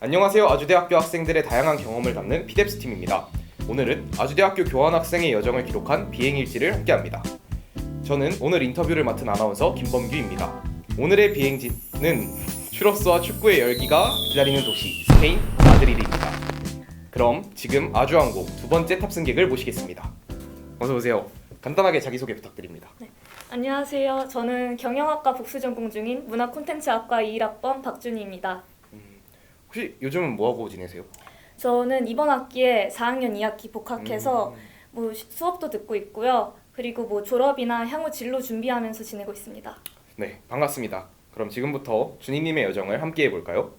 안녕하세요. 아주대학교 학생들의 다양한 경험을 담는 피뎁스 팀입니다. 오늘은 아주대학교 교환학생의 여정을 기록한 비행일지를 함께합니다. 저는 오늘 인터뷰를 맡은 아나운서 김범규입니다. 오늘의 비행지는 추러스와 축구의 열기가 기다리는 도시 스페인 마드리드입니다. 그럼 지금 아주항공 두 번째 탑승객을 모시겠습니다. 어서 오세요. 간단하게 자기소개 부탁드립니다. 네. 안녕하세요. 저는 경영학과 복수 전공 중인 문화콘텐츠학과 21학번 박준희입니다. 혹시 요즘은 뭐하고 지내세요? 저는 이번 학기에 4학년 2학기 복학해서 수업도 듣고 있고요. 그리고 졸업이나 향후 진로 준비하면서 지내고 있습니다. 네, 반갑습니다. 그럼 지금부터 준희님의 여정을 함께 해볼까요?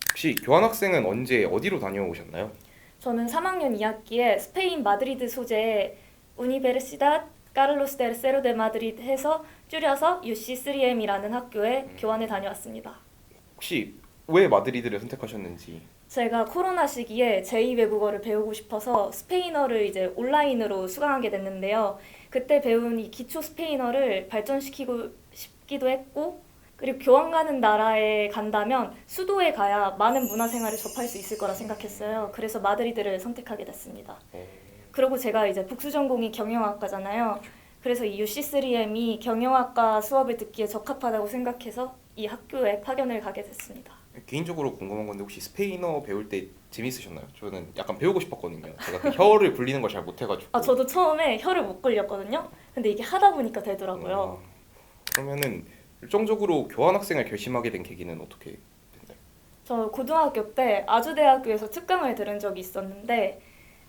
혹시 교환학생은 언제 어디로 다녀오셨나요? 저는 3학년 2학기에 스페인 마드리드 소재의 우니베르시다드 카를로스 테르세로 데 마드리드 해서 줄여서 UC3M이라는 학교에 교환에 다녀왔습니다. 혹시 왜 마드리드를 선택하셨는지? 제가 코로나 시기에 제2 외국어를 배우고 싶어서 스페인어를 이제 온라인으로 수강하게 됐는데요. 그때 배운 이 기초 스페인어를 발전시키고 싶기도 했고, 그리고 교환 가는 나라에 간다면 수도에 가야 많은 문화생활을 접할 수 있을 거라 생각했어요. 그래서 마드리드를 선택하게 됐습니다. 그리고 제가 이제 복수 전공이 경영학과잖아요. 그래서 이 UC3M이 경영학과 수업을 듣기에 적합하다고 생각해서 이 학교에 파견을 가게 됐습니다. 개인적으로 궁금한 건데 혹시 스페인어 배울 때 재밌으셨나요? 저는 약간 배우고 싶었거든요. 제가 그 혀를 굴리는 걸 잘 못해가지고. 저도 처음에 혀를 못 굴렸거든요. 근데 이게 하다 보니까 되더라고요. 그러면은 일정적으로 교환학생을 결심하게 된 계기는 어떻게 됐나요? 저 고등학교 때 아주대학교에서 특강을 들은 적이 있었는데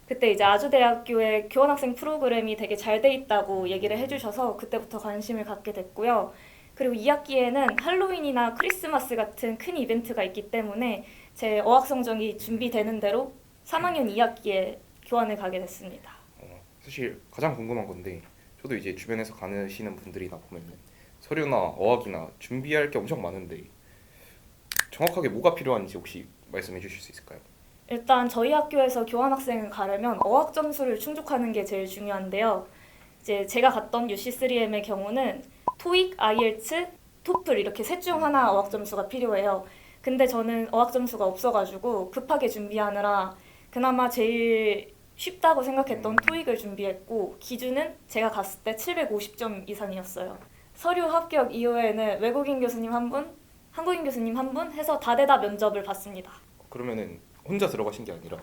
그때 이제 아주대학교의 교환학생 프로그램이 되게 잘 돼 있다고 얘기를 해주셔서 그때부터 관심을 갖게 됐고요. 그리고 2학기에는 할로윈이나 크리스마스 같은 큰 이벤트가 있기 때문에 제 어학 성적이 준비되는 대로 3학년 2학기에 교환을 가게 됐습니다. 사실 가장 궁금한 건데 저도 이제 주변에서 가시는 분들이나 보면은 서류나 어학이나 준비할 게 엄청 많은데 정확하게 뭐가 필요한지 혹시 말씀해 주실 수 있을까요? 일단 저희 학교에서 교환학생을 가려면 어학 점수를 충족하는 게 제일 중요한데요. 이제 제가 갔던 UC3M의 경우는 토익, 아이엘츠, 토플 이렇게 셋 중 하나 어학 점수가 필요해요. 근데 저는 어학 점수가 없어가지고 급하게 준비하느라 그나마 제일 쉽다고 생각했던 토익을 준비했고 기준은 제가 갔을 때 750점 이상이었어요. 서류 합격 이후에는 외국인 교수님 한 분, 한국인 교수님 한 분 해서 다대다 면접을 봤습니다. 그러면은 혼자 들어가신 게 아니라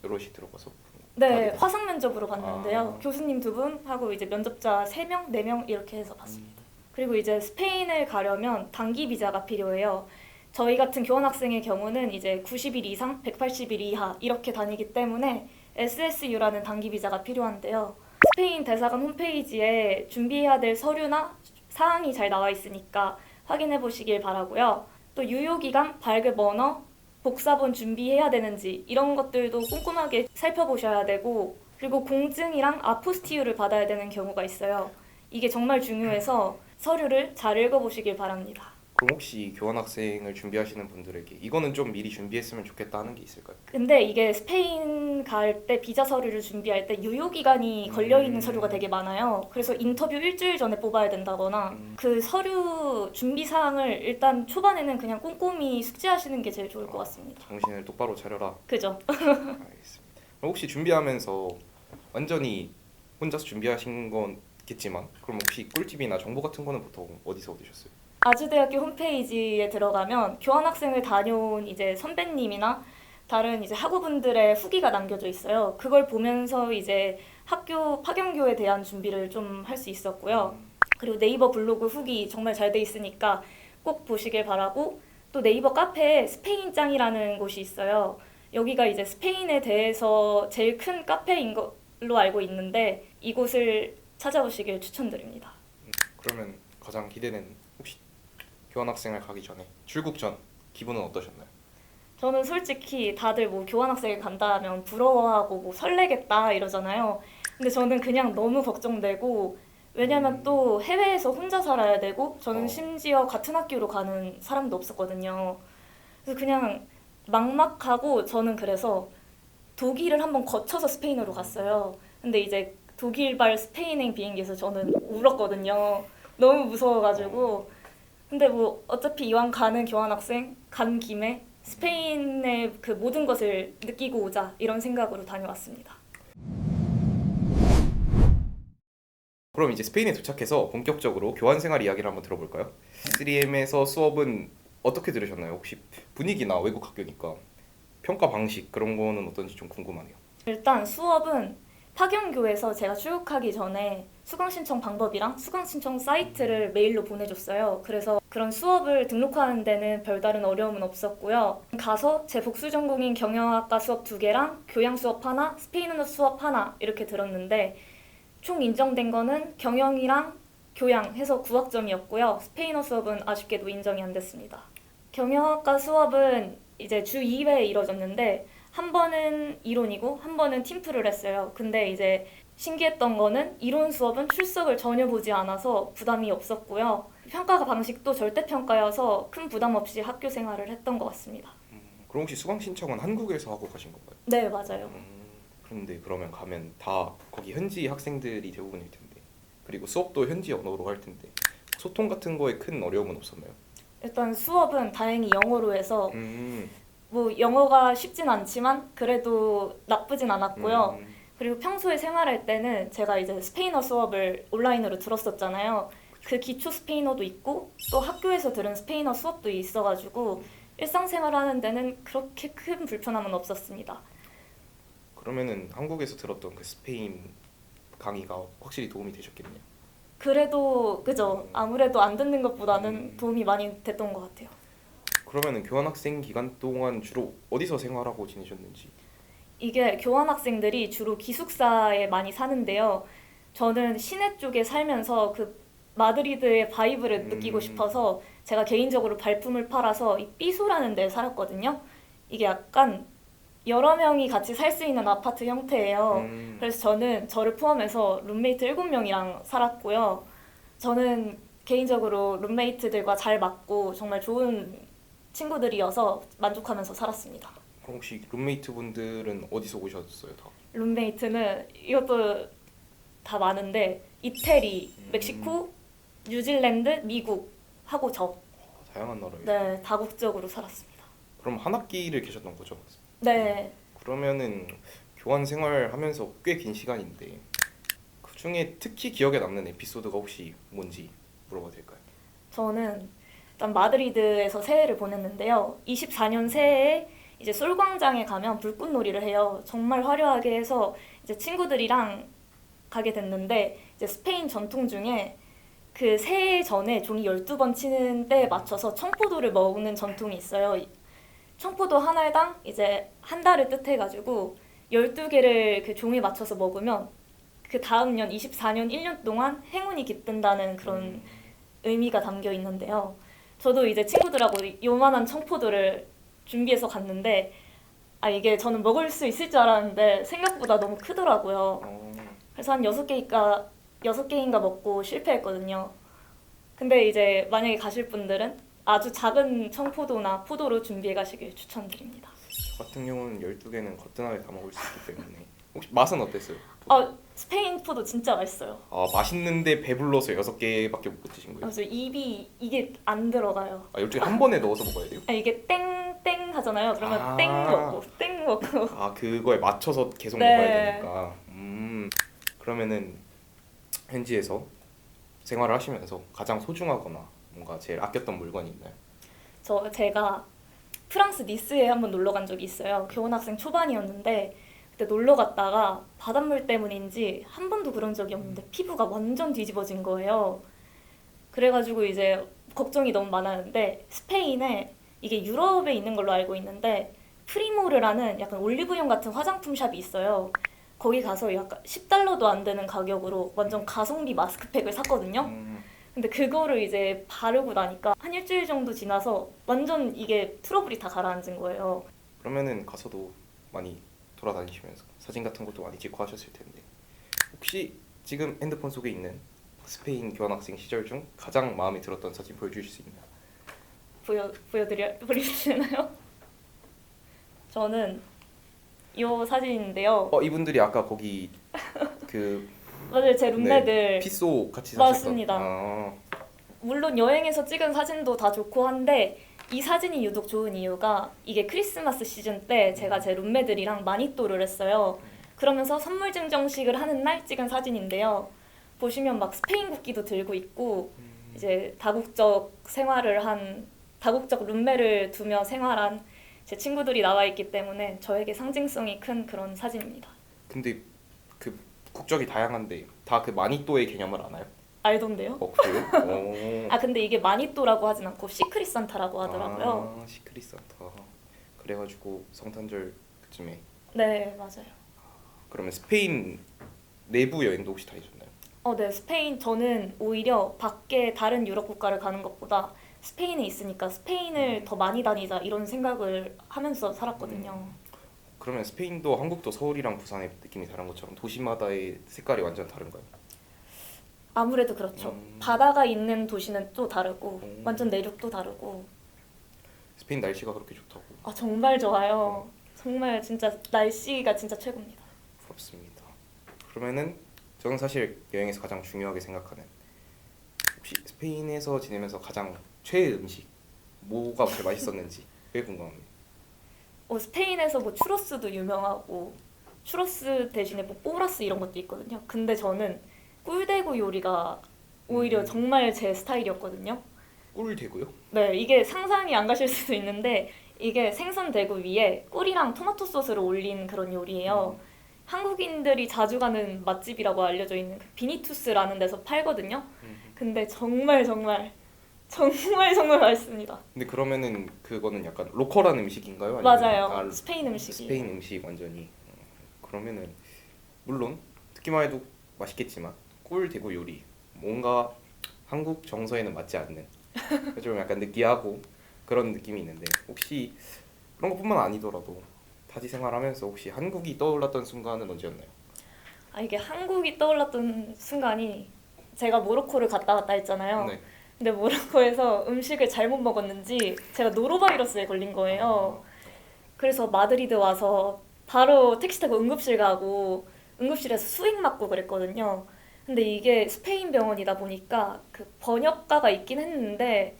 여럿이 들어가서? 네, 화상 면접으로 봤는데요. 아. 교수님 2분 하고 이제 면접자 3명, 4명 이렇게 해서 봤습니다. 그리고 이제 스페인을 가려면 단기 비자가 필요해요. 저희 같은 교환학생의 경우는 이제 90일 이상, 180일 이하 이렇게 다니기 때문에 SSU라는 단기 비자가 필요한데요. 스페인 대사관 홈페이지에 준비해야 될 서류나 사항이 잘 나와 있으니까 확인해 보시길 바라고요. 또 유효기간, 발급 언어, 복사본 준비해야 되는지 이런 것들도 꼼꼼하게 살펴보셔야 되고 그리고 공증이랑 아포스티유를 받아야 되는 경우가 있어요. 이게 정말 중요해서 서류를 잘 읽어보시길 바랍니다. 그럼 혹시 교환학생을 준비하시는 분들에게 이거는 좀 미리 준비했으면 좋겠다 하는 게 있을까요? 근데 이게 스페인 갈 때 비자 서류를 준비할 때 유효기간이 걸려있는 서류가 되게 많아요. 그래서 인터뷰 일주일 전에 뽑아야 된다거나 그 서류 준비 사항을 일단 초반에는 그냥 꼼꼼히 숙지하시는 게 제일 좋을 것 같습니다. 정신을 똑바로 차려라. 그죠? 알겠습니다. 그럼 혹시 준비하면서 완전히 혼자서 준비하신 건겠지만 그럼 혹시 꿀팁이나 정보 같은 거는 보통 어디서 얻으셨어요? 아주대학교 홈페이지에 들어가면 교환학생을 다녀온 이제 선배님이나 다른 이제 학우분들의 후기가 남겨져 있어요. 그걸 보면서 이제 학교 파견교에 대한 준비를 좀 할 수 있었고요. 그리고 네이버 블로그 후기 정말 잘 돼 있으니까 꼭 보시길 바라고 또 네이버 카페에 스페인짱이라는 곳이 있어요. 여기가 이제 스페인에 대해서 제일 큰 카페인 걸로 알고 있는데 이곳을 찾아보시길 추천드립니다. 그러면 가장 기대되는 혹시 교환학생을 가기 전에 출국 전 기분은 어떠셨나요? 저는 솔직히 다들 교환학생을 간다 하면 부러워하고 설레겠다 이러잖아요. 근데 저는 그냥 너무 걱정되고 왜냐면 또 해외에서 혼자 살아야 되고 저는 심지어 같은 학교로 가는 사람도 없었거든요. 그래서 그냥 막막하고 저는 그래서 독일을 한번 거쳐서 스페인으로 갔어요. 근데 이제 독일발 스페인행 비행기에서 저는 울었거든요. 너무 무서워가지고. 근데 어차피 이왕 가는 교환학생 간 김에 스페인의 그 모든 것을 느끼고 오자 이런 생각으로 다녀왔습니다. 그럼 이제 스페인에 도착해서 본격적으로 교환 생활 이야기를 한번 들어볼까요? 3M에서 수업은 어떻게 들으셨나요? 혹시 분위기나 외국 학교니까 평가 방식 그런 거는 어떤지 좀 궁금하네요. 일단 수업은 파견교에서 제가 출국하기 전에 수강 신청 방법이랑 수강 신청 사이트를 메일로 보내줬어요. 그래서 그런 수업을 등록하는 데는 별다른 어려움은 없었고요. 가서 제 복수 전공인 경영학과 수업 2개랑 교양 수업 하나, 스페인어 수업 하나 이렇게 들었는데 총 인정된 거는 경영이랑 교양 해서 9학점이었고요. 스페인어 수업은 아쉽게도 인정이 안 됐습니다. 경영학과 수업은 이제 주 2회 이뤄졌는데 한 번은 이론이고 한 번은 팀플을 했어요. 근데 이제 신기했던 거는 이론 수업은 출석을 전혀 보지 않아서 부담이 없었고요. 평가 방식도 절대평가여서 큰 부담 없이 학교 생활을 했던 것 같습니다. 그럼 혹시 수강 신청은 한국에서 하고 가신 건가요? 네, 맞아요. 그런데 그러면 가면 다 거기 현지 학생들이 대부분일 텐데 그리고 수업도 현지 언어로 할 텐데 소통 같은 거에 큰 어려움은 없었나요? 일단 수업은 다행히 영어로 해서 뭐 영어가 쉽진 않지만 그래도 나쁘진 않았고요. 그리고 평소에 생활할 때는 제가 이제 스페인어 수업을 온라인으로 들었었잖아요. 그 기초 스페인어도 있고 또 학교에서 들은 스페인어 수업도 있어가지고 일상생활 하는 데는 그렇게 큰 불편함은 없었습니다. 그러면은 한국에서 들었던 그 스페인 강의가 확실히 도움이 되셨겠네요. 그래도 그죠. 아무래도 안 듣는 것보다는 도움이 많이 됐던 것 같아요. 그러면은 교환학생 기간 동안 주로 어디서 생활하고 지내셨는지? 이게 교환학생들이 주로 기숙사에 많이 사는데요. 저는 시내 쪽에 살면서 그 마드리드의 바이브를 느끼고 싶어서 제가 개인적으로 발품을 팔아서 이 삐소라는 데 살았거든요. 이게 약간 여러 명이 같이 살 수 있는 아파트 형태예요. 그래서 저는 저를 포함해서 룸메이트 7명이랑 살았고요. 저는 개인적으로 룸메이트들과 잘 맞고 정말 좋은 친구들이어서 만족하면서 살았습니다. 그럼 혹시 룸메이트 분들은 어디서 오셨어요, 다? 룸메이트는 이것도 다 많은데 이태리, 멕시코, 뉴질랜드, 미국 하고 저. 다양한 나라에. 네, 다국적으로 살았습니다. 그럼 한 학기를 계셨던 거죠? 네, 그러면은 교환 생활하면서 꽤 긴 시간인데 그 중에 특히 기억에 남는 에피소드가 혹시 뭔지 물어봐도 될까요? 저는 일단 마드리드에서 새해를 보냈는데요. 24년 새해에 이제 솔광장에 가면 불꽃놀이를 해요. 정말 화려하게 해서 이제 친구들이랑 가게 됐는데 이제 스페인 전통 중에 그 새해 전에 종이 12번 치는 때에 맞춰서 청포도를 먹는 전통이 있어요. 청포도 한 알당 이제 한 달을 뜻해가지고 12개를 그 종에 맞춰서 먹으면 그 다음 년 24년 1년 동안 행운이 깃든다는 그런 의미가 담겨 있는데요. 저도 이제 친구들하고 요만한 청포도를 준비해서 갔는데 이게 저는 먹을 수 있을 줄 알았는데 생각보다 너무 크더라고요. 그래서 한 6개인가 먹고 실패했거든요. 근데 이제 만약에 가실 분들은 아주 작은 청포도나 포도로 준비해 가시길 추천드립니다. 저 같은 경우는 12개는 거뜬하게 다 먹을 수 있기 때문에 혹시 맛은 어땠어요? 스페인 포도 진짜 맛있어요. 맛있는데 배불러서 6개밖에 못 드신 거예요? 그래서 입이 이게 안 들어가요. 12개 한 번에 넣어서 먹어야 돼요? 이게 땡땡 하잖아요. 그러면 땡 먹고. 그거에 맞춰서 계속 네. 먹어야 되니까. 그러면은 현지에서 생활을 하시면서 가장 소중하거나 뭔가 제일 아꼈던 물건이 있나요? 제가 프랑스 니스에 한번 놀러 간 적이 있어요. 교환학생 초반이었는데 그때 놀러 갔다가 바닷물 때문인지 한 번도 그런 적이 없는데 피부가 완전 뒤집어진 거예요. 그래가지고 이제 걱정이 너무 많았는데 스페인에 이게 유럽에 있는 걸로 알고 있는데 프리모르라는 약간 올리브영 같은 화장품 샵이 있어요. 거기 가서 약간 $10도 안 되는 가격으로 완전 가성비 마스크팩을 샀거든요. 근데 그거를 이제 바르고 나니까 한 일주일 정도 지나서 완전 이게 트러블이 다 가라앉은 거예요. 그러면은 가서도 많이 돌아다니시면서 사진 같은 것도 많이 찍고 하셨을 텐데 혹시 지금 핸드폰 속에 있는 스페인 교환학생 시절 중 가장 마음에 들었던 사진 보여주실 수 있나요? 보여드리시나요? 저는 이 사진인데요. 이분들이 아까 거기 그 맞아요, 제 룸메들. 피소 같이 사셨던. 맞습니다. 물론 여행에서 찍은 사진도 다 좋고 한데 이 사진이 유독 좋은 이유가 이게 크리스마스 시즌 때 제가 제 룸메들이랑 마니또를 했어요. 그러면서 선물 증정식을 하는 날 찍은 사진인데요. 보시면 막 스페인 국기도 들고 있고 이제 다국적 룸메를 두며 생활한 제 친구들이 나와 있기 때문에 저에게 상징성이 큰 그런 사진입니다. 근데 그 국적이 다양한데 다 그 마니또의 개념을 아나요? 알던데요? 그래요? 오. 아 근데 이게 마니또라고 하진 않고 시크릿 산타라고 하더라고요. 아, 시크릿 산타. 그래가지고 성탄절 그쯤에. 네 맞아요. 그러면 스페인 내부 여행도 혹시 다니셨나요? 네 스페인 저는 오히려 밖에 다른 유럽 국가를 가는 것보다 스페인에 있으니까 스페인을 더 많이 다니자 이런 생각을 하면서 살았거든요. 그러면 스페인도 한국도 서울이랑 부산의 느낌이 다른 것처럼 도시마다의 색깔이 완전 다른가요? 아무래도 그렇죠. 바다가 있는 도시는 또 다르고 완전 내륙도 다르고. 스페인 날씨가 그렇게 좋다고. 아 정말 좋아요. 정말 진짜 날씨가 진짜 최고입니다. 부럽습니다. 그러면은 저는 사실 여행에서 가장 중요하게 생각하는 혹시 스페인에서 지내면서 가장 최애 음식 뭐가 제일 맛있었는지 그게 궁금합니다. 스페인에서 뭐 추로스도 유명하고 추로스 대신에 뭐 뽀라스 이런 것도 있거든요. 근데 저는 꿀대구 요리가 오히려 정말 제 스타일이었거든요. 꿀대구요? 네, 이게 상상이 안 가실 수도 있는데 이게 생선 대구 위에 꿀이랑 토마토 소스를 올린 그런 요리예요. 한국인들이 자주 가는 맛집이라고 알려져 있는 그 비니투스라는 데서 팔거든요. 근데 정말 정말 정말 정말 맛있습니다. 근데 그러면은 그거는 약간 로컬한 음식인가요? 아니면 맞아요. 스페인 음식이. 스페인 음식 완전히. 그러면은 물론 듣기만 해도 맛있겠지만 꿀대구 요리 뭔가 한국 정서에는 맞지 않는 좀 약간 느끼하고 그런 느낌이 있는데 혹시 그런 것뿐만 아니더라도 타지 생활하면서 혹시 한국이 떠올랐던 순간은 언제였나요? 이게 한국이 떠올랐던 순간이 제가 모로코를 갔다 왔다 했잖아요. 네. 근데 모로코에서 음식을 잘못 먹었는지 제가 노로바이러스에 걸린 거예요. 그래서 마드리드 와서 바로 택시 타고 응급실 가고 응급실에서 수액 맞고 그랬거든요. 근데 이게 스페인 병원이다 보니까 그 번역가가 있긴 했는데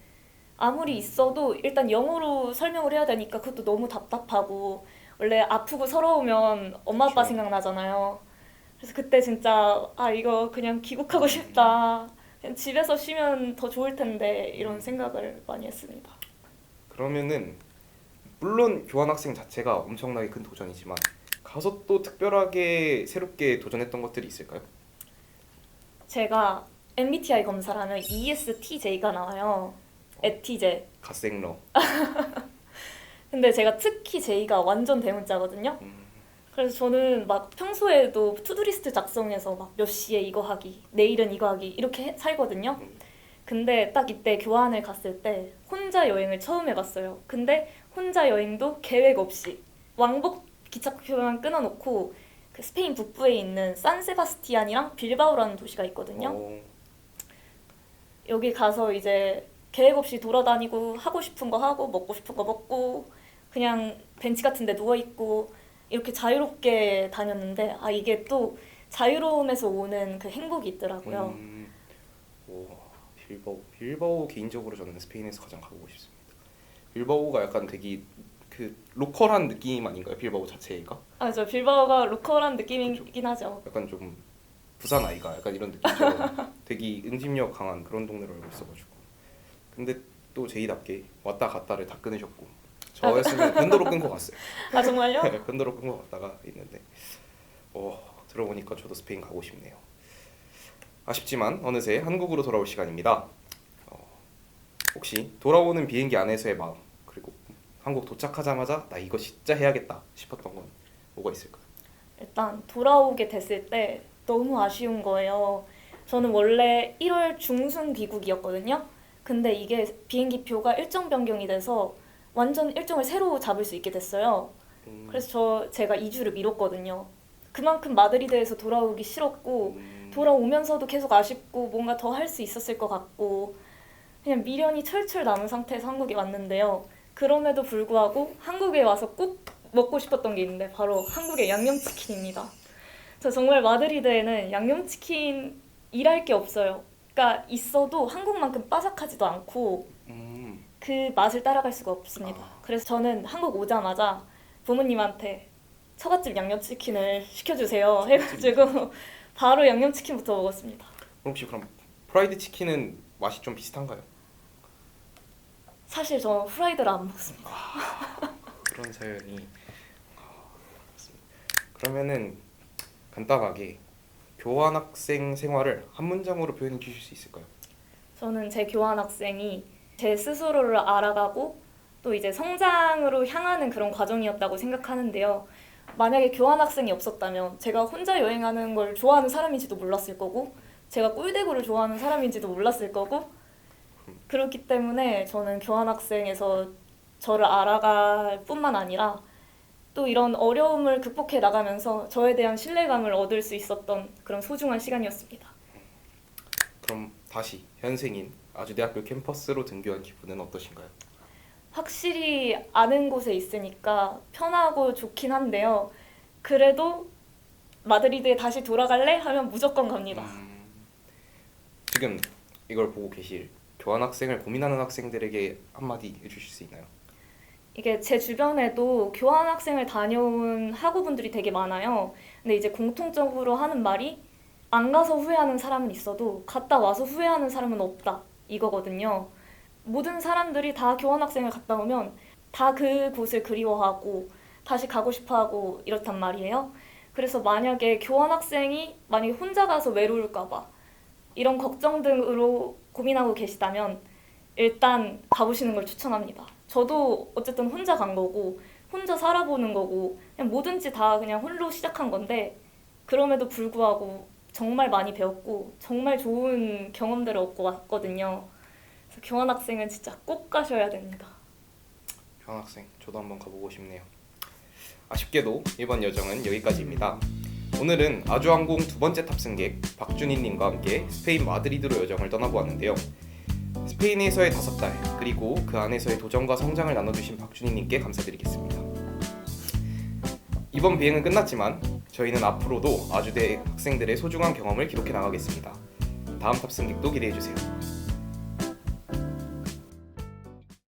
아무리 있어도 일단 영어로 설명을 해야 되니까 그것도 너무 답답하고 원래 아프고 서러우면 엄마 아빠 그렇죠. 생각나잖아요. 그래서 그때 진짜 이거 그냥 귀국하고 싶다. 그냥 집에서 쉬면 더 좋을 텐데 이런 생각을 많이 했습니다. 그러면은 물론 교환학생 자체가 엄청나게 큰 도전이지만 가서 또 특별하게 새롭게 도전했던 것들이 있을까요? 제가 MBTI 검사를 하면 ESTJ가 나와요. 에티제. 갓생러. 근데 제가 특히 J가 완전 대문자거든요. 그래서 저는 막 평소에도 투두리스트 작성해서 막 몇 시에 이거 하기, 내일은 이거 하기 이렇게 살거든요. 근데 딱 이때 교환을 갔을 때 혼자 여행을 처음 해봤어요. 근데 혼자 여행도 계획 없이 왕복 기차표만 끊어놓고 그 스페인 북부에 있는 산세바스티안이랑 빌바오라는 도시가 있거든요. 여기 가서 이제 계획 없이 돌아다니고 하고 싶은 거 하고 먹고 싶은 거 먹고 그냥 벤치 같은 데 누워있고 이렇게 자유롭게 다녔는데 이게 또 자유로움에서 오는 그 행복이 있더라고요. 빌바오 개인적으로 저는 스페인에서 가장 가보고 싶습니다. 빌바오가 약간 되게 그 로컬한 느낌 아닌가요? 빌바오 자체가? 저 빌바오가 로컬한 느낌이긴 하죠. 약간 좀 부산 아이가 약간 이런 느낌처럼 되게 응집력 강한 그런 동네로 알고 있어가지고. 근데 또 제이답게 왔다 갔다를 다 끊으셨고 저였으면 변도로 끊고 갔어요. 정말요? 변도로 끊고 갔다가 있는데 들어보니까 저도 스페인 가고 싶네요. 아쉽지만 어느새 한국으로 돌아올 시간입니다. 혹시 돌아오는 비행기 안에서의 마음 그리고 한국 도착하자마자 나 이거 진짜 해야겠다 싶었던 건 뭐가 있을까요? 일단 돌아오게 됐을 때 너무 아쉬운 거예요. 저는 원래 1월 중순 귀국이었거든요. 근데 이게 비행기표가 일정 변경이 돼서 완전 일정을 새로 잡을 수 있게 됐어요. 그래서 제가 2주를 미뤘거든요. 그만큼 마드리드에서 돌아오기 싫었고 돌아오면서도 계속 아쉽고 뭔가 더 할 수 있었을 것 같고 그냥 미련이 철철 남은 상태에서 한국에 왔는데요. 그럼에도 불구하고 한국에 와서 꼭 먹고 싶었던 게 있는데 바로 한국의 양념치킨입니다. 저 정말 마드리드에는 양념치킨 일할 게 없어요. 그러니까 있어도 한국만큼 바삭하지도 않고 그 맛을 따라갈 수가 없습니다. 그래서 저는 한국 오자마자 부모님한테 처갓집 양념치킨을 시켜주세요 해가지고 바로 양념치킨부터 먹었습니다. 혹시 그럼 프라이드 치킨은 맛이 좀 비슷한가요? 사실 저는 후라이드를 안 먹습니다. 그런 사연이 그러면은 간단하게 교환학생 생활을 한 문장으로 표현해 주실 수 있을까요? 저는 제 교환학생이 제 스스로를 알아가고 또 이제 성장으로 향하는 그런 과정이었다고 생각하는데요. 만약에 교환학생이 없었다면 제가 혼자 여행하는 걸 좋아하는 사람인지도 몰랐을 거고 제가 꿀대구를 좋아하는 사람인지도 몰랐을 거고 그렇기 때문에 저는 교환학생에서 저를 알아갈 뿐만 아니라 또 이런 어려움을 극복해 나가면서 저에 대한 신뢰감을 얻을 수 있었던 그런 소중한 시간이었습니다. 그럼 다시 현생인 아주대학교 캠퍼스로 등교한 기분은 어떠신가요? 확실히 아는 곳에 있으니까 편하고 좋긴 한데요. 그래도 마드리드에 다시 돌아갈래? 하면 무조건 갑니다. 지금 이걸 보고 계실 교환학생을 고민하는 학생들에게 한마디 해주실 수 있나요? 이게 제 주변에도 교환학생을 다녀온 학우분들이 되게 많아요. 근데 이제 공통적으로 하는 말이 안 가서 후회하는 사람은 있어도 갔다 와서 후회하는 사람은 없다 이거거든요. 모든 사람들이 다 교환학생을 갔다 오면 다 그곳을 그리워하고 다시 가고 싶어하고 이렇단 말이에요. 그래서 만약에 교환학생이 만약에 혼자 가서 외로울까 봐 이런 걱정 등으로 고민하고 계시다면 일단 가보시는 걸 추천합니다. 저도 어쨌든 혼자 간 거고 혼자 살아보는 거고 그냥 뭐든지 다 그냥 홀로 시작한 건데 그럼에도 불구하고 정말 많이 배웠고 정말 좋은 경험들을 얻고 왔거든요. 그래서 교환학생은 진짜 꼭 가셔야 됩니다. 교환학생 저도 한번 가보고 싶네요. 아쉽게도 이번 여정은 여기까지입니다. 오늘은 아주항공 두 번째 탑승객 박준희님과 함께 스페인 마드리드로 여정을 떠나보았는데요. 스페인에서의 5달 그리고 그 안에서의 도전과 성장을 나눠주신 박준희님께 감사드리겠습니다. 이번 비행은 끝났지만 저희는 앞으로도 아주대 학생들의 소중한 경험을 기록해 나가겠습니다. 다음 탑승객도 기대해주세요.